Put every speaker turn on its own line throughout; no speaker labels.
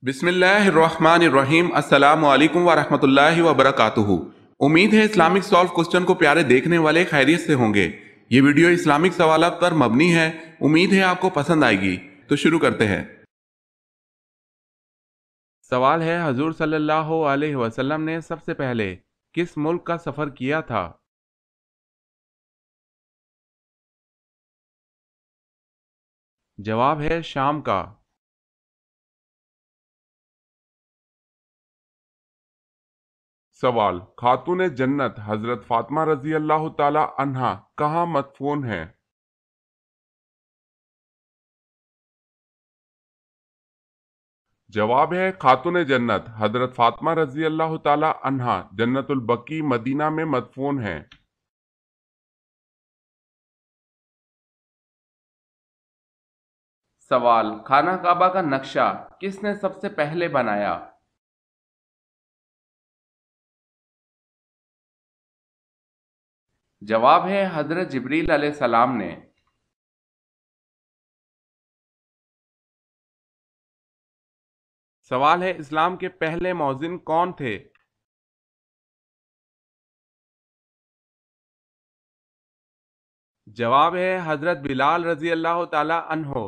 बिस्मिल्लाहिर्रहमानिर्रहीम। अस्सलामु अलैकुम वरहमतुल्लाहि वबरकातुहू। उम्मीद है इस्लामिक सॉल्व क्वेश्चन को प्यारे देखने वाले खैरियत से होंगे। ये वीडियो इस्लामिक सवालात पर मबनी है। उम्मीद है आपको पसंद आएगी। तो शुरू करते हैं। सवाल है, हजूर सल्लल्लाहु अलैहि वसल्लम ने सबसे पहले किस मुल्क का सफ़र किया था? जवाब है शाम का। सवाल, खातून जन्नत हजरत फातिमा रजी अल्लाह ताला अन्हा कहाँ मदफून है? जवाब है खातून जन्नत हजरत फातिमा रजी अल्लाह ताला अन्हा जन्नतुल बकी मदीना में मदफून है। सवाल, खाना काबा का नक्शा किसने सबसे पहले बनाया? जवाब है हजरत जिब्रील अलैहिस्सलाम ने। सवाल है, इस्लाम के पहले मौज़िन कौन थे? जवाब है हजरत बिलाल रजी अल्लाह ताला अन्हो।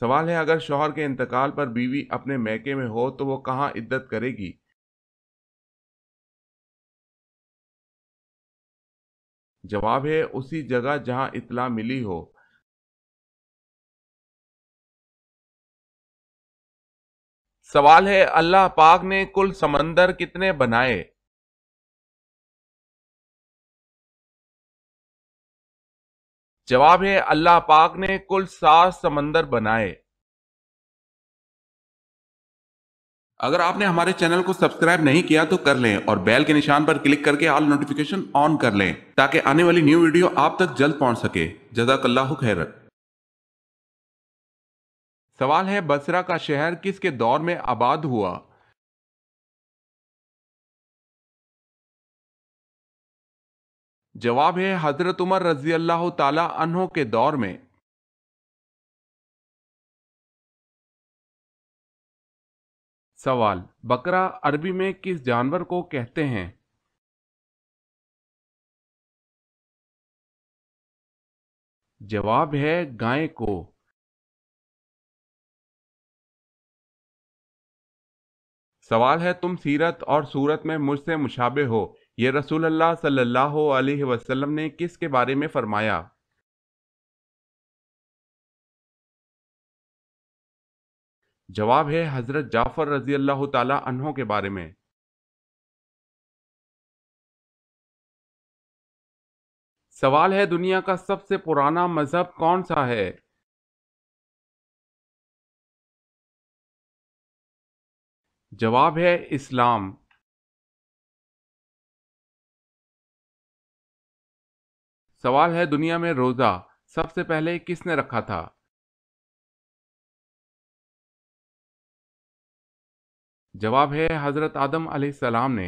सवाल है, अगर शौहर के इंतकाल पर बीवी अपने मैके में हो तो वो कहाँ इद्दत करेगी? जवाब है उसी जगह जहां इत्तला मिली हो। सवाल है, अल्लाह पाक ने कुल समंदर कितने बनाए? जवाब है अल्लाह पाक ने कुल 7 समंदर बनाए। अगर आपने हमारे चैनल को सब्सक्राइब नहीं किया तो कर लें और बेल के निशान पर क्लिक करके ऑल नोटिफिकेशन ऑन कर लें ताकि आने वाली न्यू वीडियो आप तक जल्द पहुंच सके। जज़ाकल्लाहु खैर। सवाल है, बसरा का शहर किसके दौर में आबाद हुआ? जवाब है हजरत उमर रजी अल्लाह ताला अन्हो के दौर में। सवाल, बकरा अरबी में किस जानवर को कहते हैं? जवाब है गाय को। सवाल है, तुम सीरत और सूरत में मुझसे मुशाबे हो, ये रसूल अल्लाह सल्लल्लाहु अलैहि वसल्लम ने किसके बारे में फरमाया? जवाब है हजरत जाफर रजी अल्लाह ताला अन्हो के बारे में। सवाल है, दुनिया का सबसे पुराना मजहब कौन सा है? जवाब है इस्लाम। सवाल है, दुनिया में रोजा सबसे पहले किसने रखा था? जवाब है हजरत आदम अलैहिस्सलाम ने।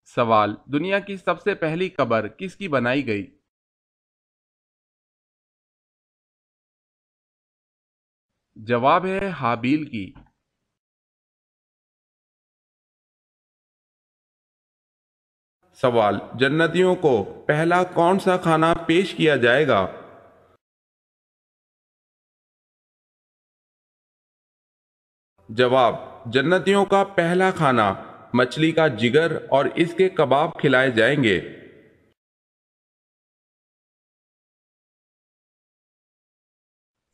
सवाल, दुनिया की सबसे पहली कब्र किसकी बनाई गई? जवाब है हाबील की। सवाल, जन्नतियों को पहला कौन सा खाना पेश किया जाएगा? जवाब, जन्नतियों का पहला खाना मछली का जिगर और इसके कबाब खिलाए जाएंगे।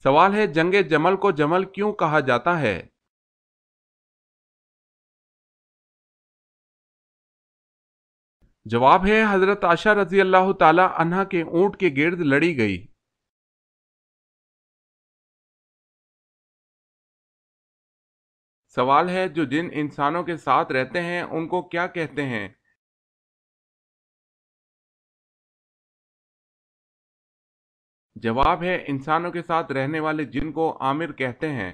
सवाल है, जंगे जमल को जमल क्यों कहा जाता है? जवाब है हजरत आशा रजी अल्लाह ताला अन्हा के ऊंट के गिर्द लड़ी गई। सवाल है, जो जिन इंसानों के साथ रहते हैं उनको क्या कहते हैं? जवाब है इंसानों के साथ रहने वाले जिन को आमिर कहते हैं।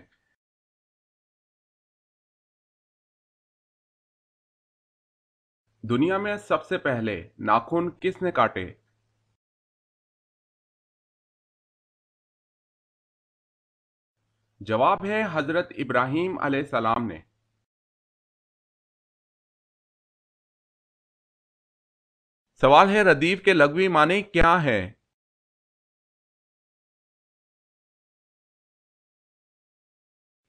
دنیا میں سب سے پہلے ناخن کس نے کاٹے؟ جواب ہے حضرت ابراہیم علیہ السلام نے۔ سوال ہے ردیف کے لغوی معنی کیا ہے؟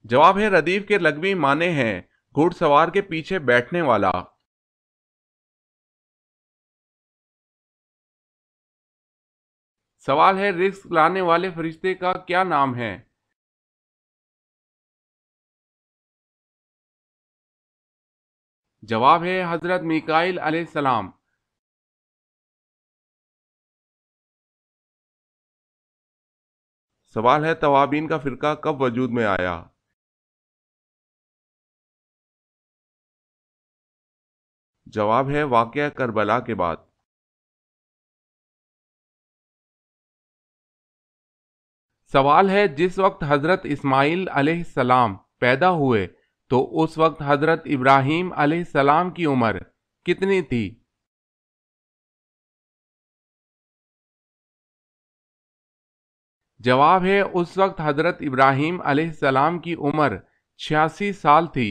جواب ہے ردیف کے لغوی معنی ہیں گھڑ سوار کے پیچھے بیٹھنے والا۔ سوال ہے رزق لانے والے فرشتے کا کیا نام ہے؟ جواب ہے حضرت میکائیل علیہ السلام۔ سوال ہے توابین کا فرقہ کب وجود میں آیا؟ جواب ہے واقعہ کربلا کے بعد۔ سوال ہے جس وقت حضرت اسماعیل علیہ السلام پیدا ہوئے تو اس وقت حضرت ابراہیم علیہ السلام کی عمر کتنی تھی؟ جواب ہے اس وقت حضرت ابراہیم علیہ السلام کی عمر 86 سال تھی۔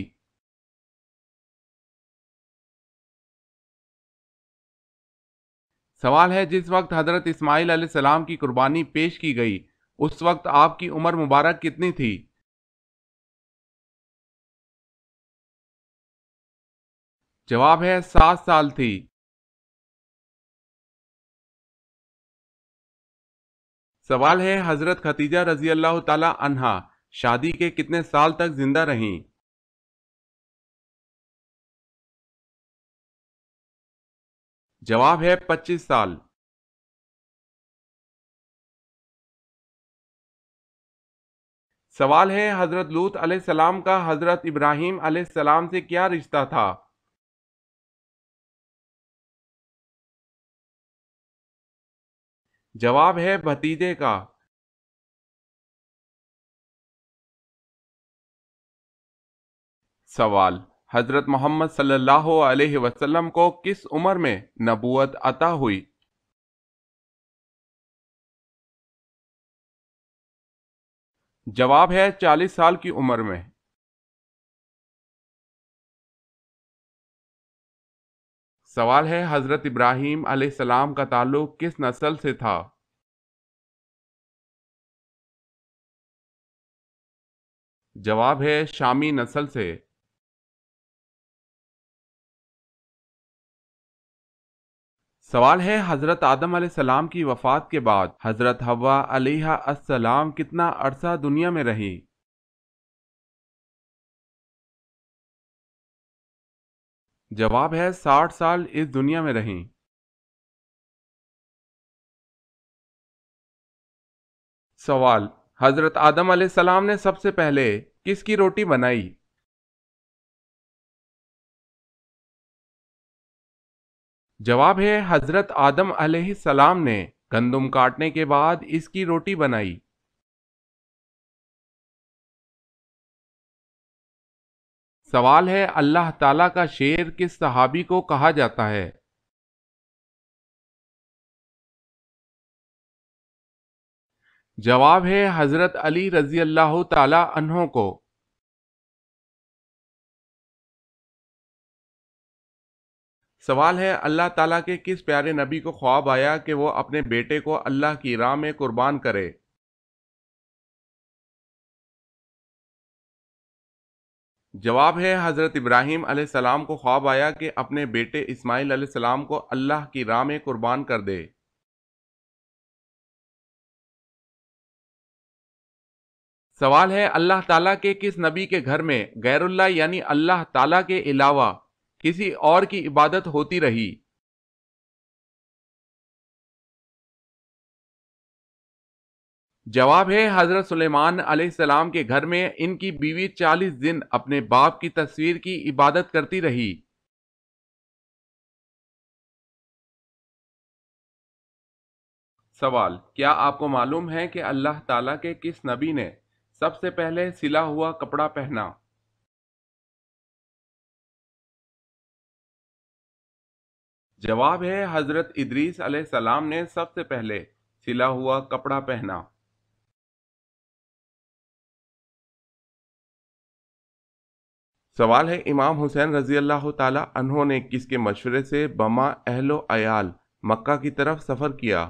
سوال ہے جس وقت حضرت اسماعیل علیہ السلام کی قربانی پیش کی گئی اس وقت آپ کی عمر مبارک کتنی تھی؟ جواب ہے 7 سال تھی۔ سوال ہے حضرت خدیجہ رضی اللہ تعالی عنہا شادی کے کتنے سال تک زندہ رہیں؟ جواب ہے 25 سال۔ سوال ہے حضرت لوط علیہ السلام کا حضرت ابراہیم علیہ السلام سے کیا رشتہ تھا؟ جواب ہے بھتیجے کا۔ سوال حضرت محمد صلی اللہ علیہ وسلم کو کس عمر میں نبوت عطا ہوئی؟ جواب ہے 40 سال کی عمر میں۔ سوال ہے حضرت ابراہیم علیہ السلام کا تعلق کس نسل سے تھا؟ جواب ہے شامی نسل سے۔ سوال ہے حضرت آدم علیہ السلام کی وفات کے بعد حضرت حوا علیہ السلام کتنا عرصہ دنیا میں رہی؟ جواب ہے 60 سال اس دنیا میں رہیں۔ سوال حضرت آدم علیہ السلام نے سب سے پہلے کس کی روٹی بنائی؟ جواب ہے حضرت آدم علیہ السلام نے گندم کاٹنے کے بعد اس کی روٹی بنائی۔ سوال ہے اللہ تعالیٰ کا شیر کس صحابی کو کہا جاتا ہے؟ جواب ہے حضرت علی رضی اللہ تعالی عنہ کو۔ سوال ہے اللہ تعالیٰ کے کس پیارے نبی کو خواب آیا کہ وہ اپنے بیٹے کو اللہ کی راہ میں قربان کرے؟ جواب ہے حضرت ابراہیم علیہ السلام کو خواب آیا کہ اپنے بیٹے اسماعیل علیہ السلام کو اللہ کی راہ میں قربان کر دے۔ سوال ہے اللہ تعالیٰ کے کس نبی کے گھر میں غیر اللہ یعنی اللہ تعالیٰ کے علاوہ کسی اور کی عبادت ہوتی رہی؟ جواب ہے حضرت سلیمان علیہ السلام کے گھر میں ان کی بیوی 40 دن اپنے باپ کی تصویر کی عبادت کرتی رہی۔ سوال کیا آپ کو معلوم ہے کہ اللہ تعالیٰ کے کس نبی نے سب سے پہلے سلا ہوا کپڑا پہنا؟ جواب ہے حضرت ادریس علیہ السلام نے سب سے پہلے سلا ہوا کپڑا پہنا۔ سوال ہے امام حسین رضی اللہ تعالی عنہ نے کس کے مشورے سے بما اہل و عیال مکہ کی طرف سفر کیا؟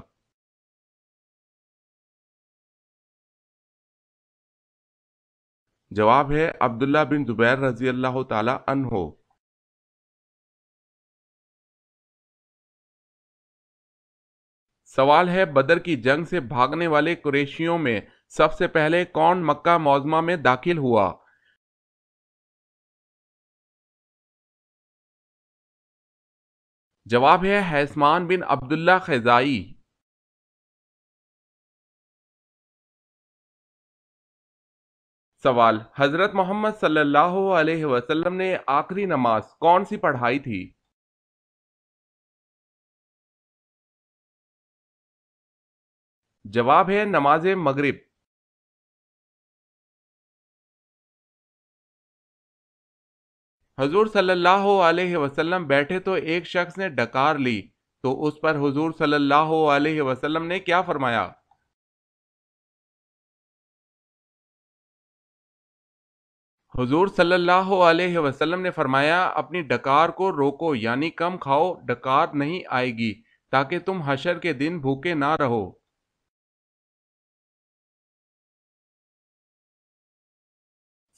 جواب ہے عبداللہ بن زبیر رضی اللہ تعالی عنہ۔ سوال ہے بدر کی جنگ سے بھاگنے والے قریشیوں میں سب سے پہلے کون مکہ معظمہ میں داخل ہوا؟ جواب ہے حیثمان بن عبداللہ خزائی۔ سوال حضرت محمد صلی اللہ علیہ وسلم نے آخری نماز کون سی پڑھائی تھی؟ جواب ہے نماز مغرب۔ حضور صلی اللہ علیہ وسلم بیٹھے تو ایک شخص نے ڈکار لی تو اس پر حضور صلی اللہ علیہ وسلم نے کیا فرمایا؟ حضور صلی اللہ علیہ وسلم نے فرمایا اپنی ڈکار کو روکو، یعنی کم کھاؤ، ڈکار نہیں آئے گی تاکہ تم حشر کے دن بھوکے نہ رہو۔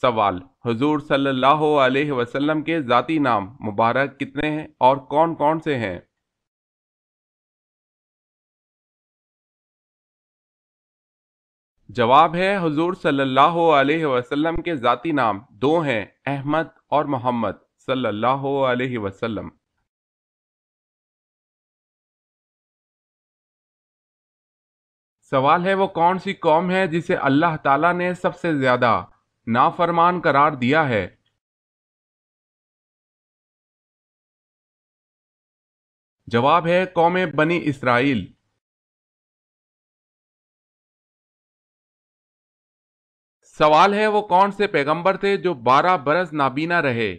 سوال حضور صلی اللہ علیہ وسلم کے ذاتی نام مبارک کتنے ہیں اور کون کون سے ہیں؟ جواب ہے حضور صلی اللہ علیہ وسلم کے ذاتی نام دو ہیں، احمد اور محمد صلی اللہ علیہ وسلم۔ سوال ہے وہ کون سی قوم ہے جسے اللہ تعالیٰ نے سب سے زیادہ نافرمان قرار دیا ہے؟ جواب ہے قوم بنی اسرائیل۔ سوال ہے وہ کون سے پیغمبر تھے جو 12 برس نابینا رہے؟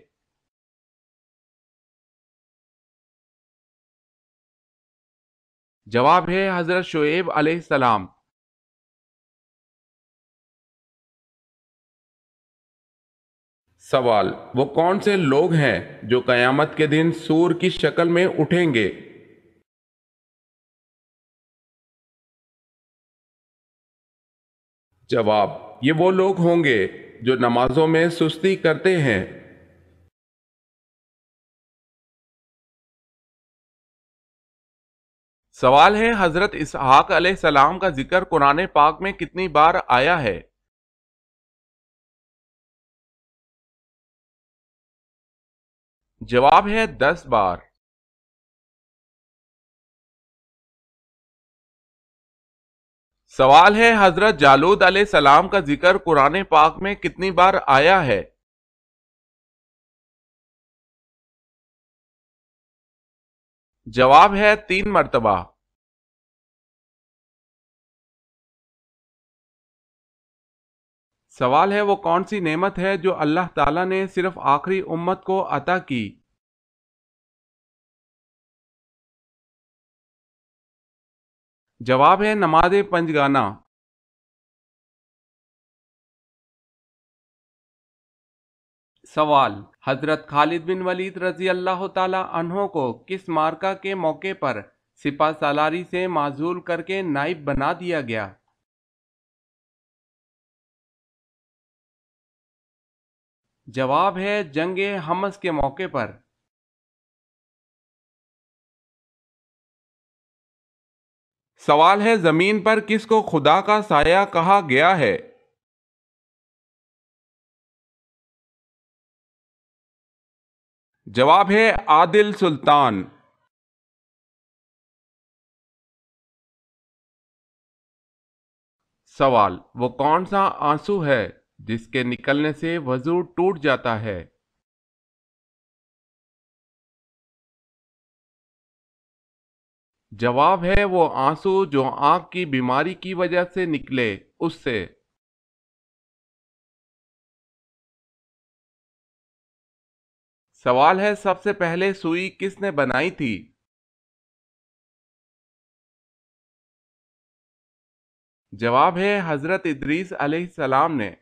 جواب ہے حضرت شعیب علیہ السلام۔ سوال وہ کون سے لوگ ہیں جو قیامت کے دن سور کی شکل میں اٹھیں گے؟ جواب یہ وہ لوگ ہوں گے جو نمازوں میں سستی کرتے ہیں۔ سوال ہے حضرت اسحاق علیہ السلام کا ذکر قرآن پاک میں کتنی بار آیا ہے؟ جواب ہے 10 بار۔ سوال ہے حضرت جالود علیہ السلام کا ذکر قرآن پاک میں کتنی بار آیا ہے؟ جواب ہے 3 مرتبہ۔ سوال ہے وہ کون سی نعمت ہے جو اللہ تعالیٰ نے صرف آخری امت کو عطا کی؟ جواب ہے نماز پنجگانہ۔ سوال حضرت خالد بن ولید رضی اللہ تعالی عنہ کو کس معرکہ کے موقع پر سپہ سالاری سے معزول کر کے نائب بنا دیا گیا؟ جواب ہے جنگ حمص کے موقع پر۔ سوال ہے زمین پر کس کو خدا کا سایہ کہا گیا ہے؟ جواب ہے عادل سلطان۔ سوال وہ کون سا آنسو ہے جس کے نکلنے سے وضو ٹوٹ جاتا ہے؟ جواب ہے وہ آنسو جو آنکھ کی بیماری کی وجہ سے نکلے اس سے۔ سوال ہے سب سے پہلے سوئی کس نے بنائی تھی؟ जवाब है हजरत इदरीस अलैहिस्सलाम ने।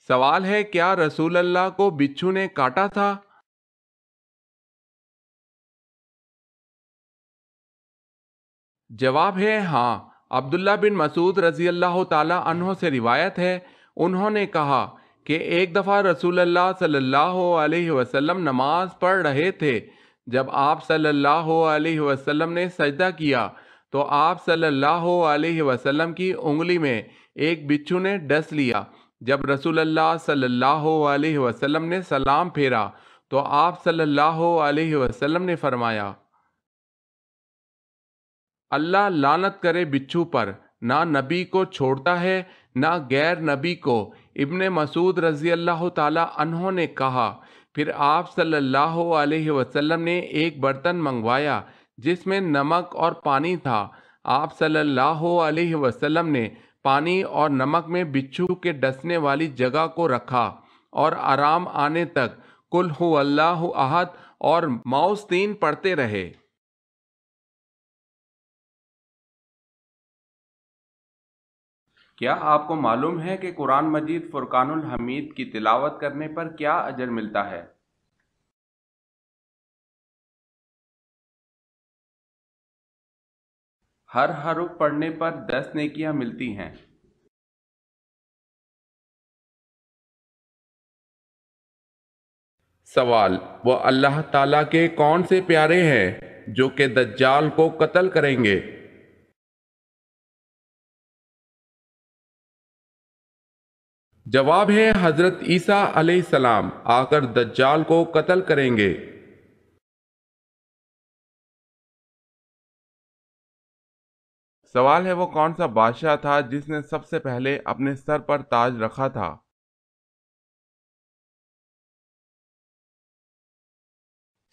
सवाल है, क्या रसूल अल्लाह को बिच्छू ने काटा था? जवाब है हाँ। अब्दुल्ला बिन मसूद रजी अल्लाह ताला अन्हो से रिवायत है, उन्होंने कहा कि एक दफ़ा रसूल अल्लाह सल्लल्लाहु अलैहि वसल्लम नमाज पढ़ रहे थे। जब आप सल्लल्लाहु अलैहि वसल्लम ने सजदा किया तो आप सल्लल्लाहु अलैहि वसल्लम की उंगली में एक बिच्छू ने डस लिया। जब रसूल अल्लाह सल्लल्लाहु अलैहि वसल्लम ने सलाम फेरा तो आप सल्लल्लाहु अलैहि वसल्लम ने फरमाया, अल्लाह लानत करे बिच्छू पर, ना नबी को छोड़ता है ना गैर नबी को। इब्ने मसूद रजी अल्लाह ताला अन्हों ने कहा, फिर आप सल्लल्लाहु अलैहि वसल्लम ने एक बर्तन मंगवाया जिसमें नमक और पानी था। आप सल्लल्लाहु अलैहि वसल्लम ने पानी और नमक में बिच्छू के डसने वाली जगह को रखा और आराम आने तक कुल हु अल्लाहु अहद और माउस 3 पढ़ते रहे। क्या आपको मालूम है कि कुरान मजीद फुरकानुल हमीद की तिलावत करने पर क्या अजर मिलता है? हर हरुफ पढ़ने पर 10 नेकियां मिलती हैं। सवाल, वो अल्लाह ताला के कौन से प्यारे हैं जो कि दज्जाल को कत्ल करेंगे? जवाब है हजरत ईसा अलैहिस्सलाम आकर दज्जाल को कत्ल करेंगे। सवाल है, वो कौन सा बादशाह था जिसने सबसे पहले अपने सर पर ताज रखा था?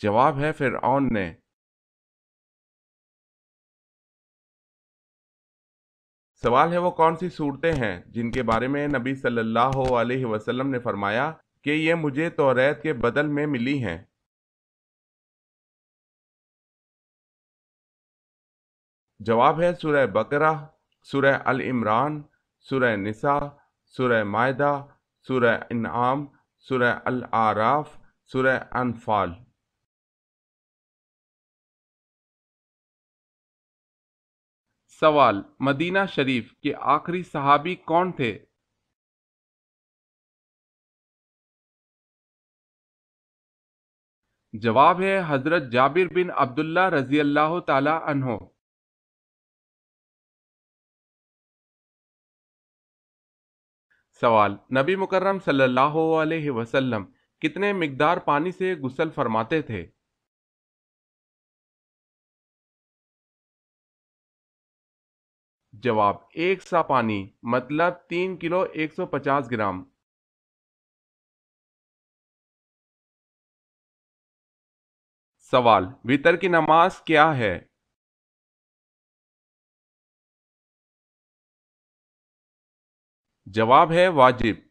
जवाब है फिरऔन ने। सवाल है, वो कौन सी सूरतें हैं जिनके बारे में नबी सल्लल्लाहु अलैहि वसल्लम ने फरमाया कि ये मुझे तौरात के बदल में मिली हैं? जवाब है सूरह बकरा, सूरह अल इमरान, सूरह निसा, सूरह मायदा, सूरह इनाम, सूरह अल आराफ, सूरह अनफाल। सवाल, मदीना शरीफ के आखिरी सहाबी कौन थे? जवाब है हजरत जाबिर बिन अब्दुल्ला रजी अल्लाह ताला अन्हो। सवाल, नबी मुकर्रम सल्लल्लाहु अलैहि वसल्लम कितने मिकदार पानी से गुस्ल फरमाते थे? जवाब, 1 सा पानी मतलब 3 किलो 150 ग्राम। सवाल, वितर की नमाज क्या है? जवाब है वाजिब।